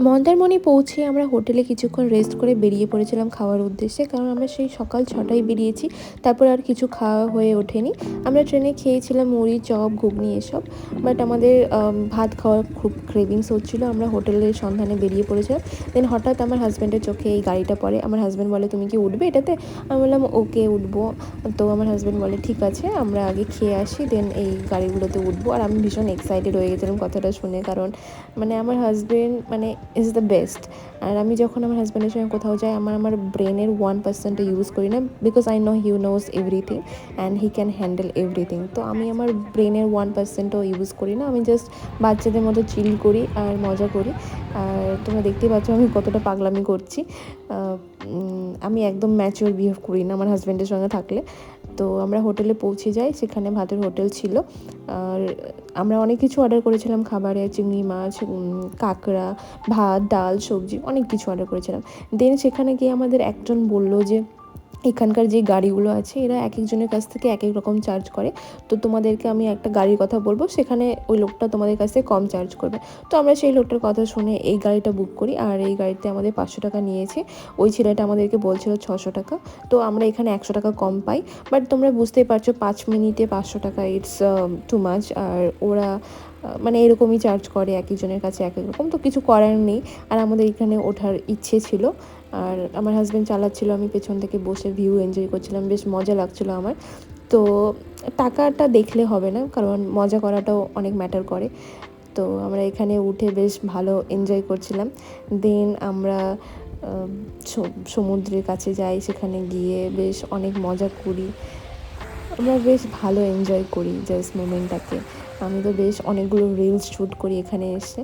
মন্দারমণি পৌঁছে আমরা হোটেলে কিছুক্ষণ রেস্ট করে বেরিয়ে পড়েছিলাম খাওয়ার উদ্দেশ্যে, কারণ আমরা সেই সকাল 6টায় বেরিয়েছি। তারপর আর কিছু খাওয়া হয়ে ওঠেনি। আমরা ট্রেনে খেয়েছিলাম মুড়ি, চপ, ঘুগনি এসব। বাট আমাদের ভাত খাওয়ার খুব ক্রেভিংস হচ্ছিলো। আমরা হোটেলের সন্ধানে বেরিয়ে পড়েছিলাম। দেন হঠাৎ আমার হাজব্যান্ডের চোখে এই গাড়িটা পড়ে। আমার হাজব্যান্ড বলে, তুমি কি উঠবে এটাতে? আমি বললাম ওকে, উঠবো। তো আমার হাজব্যান্ড বলে, ঠিক আছে, আমরা আগে খেয়ে আসি, দেন এই গাড়িগুলোতে উঠবো। আর আমি ভীষণ এক্সাইটেড হয়ে গেছিলাম কথাটা শুনে, কারণ আমার হাজব্যান্ড ইজ দ্য বেস্ট। আর আমি যখন আমার হাজব্যান্ডের সঙ্গে কোথাও যাই, আমার ব্রেনের 1% ইউজ করি না, because I know he knows everything and he can handle everything. তো আমি আমার ব্রেনের 1%ও ইউজ করি না। আমি জাস্ট বাচ্চাদের মতো চিল করি আর মজা করি। আর তোমরা দেখতেই পাচ্ছ আমি কতটা পাগলামি করছি। আমি একদম ম্যাচিওর বিহেভ করি না আমার হাজব্যান্ডের সঙ্গে থাকলে। তো আমরা হোটেলে পৌঁছে যাই, সেখানে ভাতের হোটেল ছিল। আর আমরা অনেক কিছু অর্ডার করেছিলাম খাবারে, চিংড়ি মাছ, কাঁকড়া, ভাত, ডাল, সবজি, অনেক কিছু অর্ডার করেছিলাম। দেন সেখানে গিয়ে আমাদের একজন বলল যে এখানকার যে গাড়িগুলো আছে এরা এক একজনের কাছ থেকে এক এক রকম চার্জ করে। তো তোমাদেরকে আমি একটা গাড়ির কথা বলবো, সেখানে ওই লোকটা তোমাদের কাছ থেকে কম চার্জ করবে। তো আমরা সেই লোকটার কথা শুনে এই গাড়িটা বুক করি। আর এই গাড়িতে আমাদের 500 টাকা নিয়েছে। ওই ছেলেটা আমাদেরকে বলছিল 600 টাকা। তো আমরা এখানে 100 টাকা কম পাই। বাট তোমরা বুঝতেই পারছো 5 মিনিটে 500 টাকা, ইটস টু মাচ। আর ওরা এরকমই চার্জ করে, এক একজনের কাছে এক এক রকম। তো কিছু করার নেই। আর আমাদের এখানে ওঠার ইচ্ছে ছিল। আর আমার হাজব্যান্ড চালাচ্ছিল, আমি পেছন থেকে বসে ভিউ এনজয় করছিলাম, বেশ মজা লাগছিলো আমার। তো টাকাটা দেখলে হবে না, কারণ মজা করাটাও অনেক ম্যাটার করে। তো আমরা এখানে উঠে বেশ ভালো এনজয় করছিলাম। দেন আমরা সমুদ্রের কাছে যাই, সেখানে গিয়ে বেশ অনেক মজা করি। আমরা বেশ ভালো এনজয় করি জাস্ট মোমেন্টটাকে। আমি তো বেশ অনেকগুলো রিলস শ্যুট করি এখানে এসে।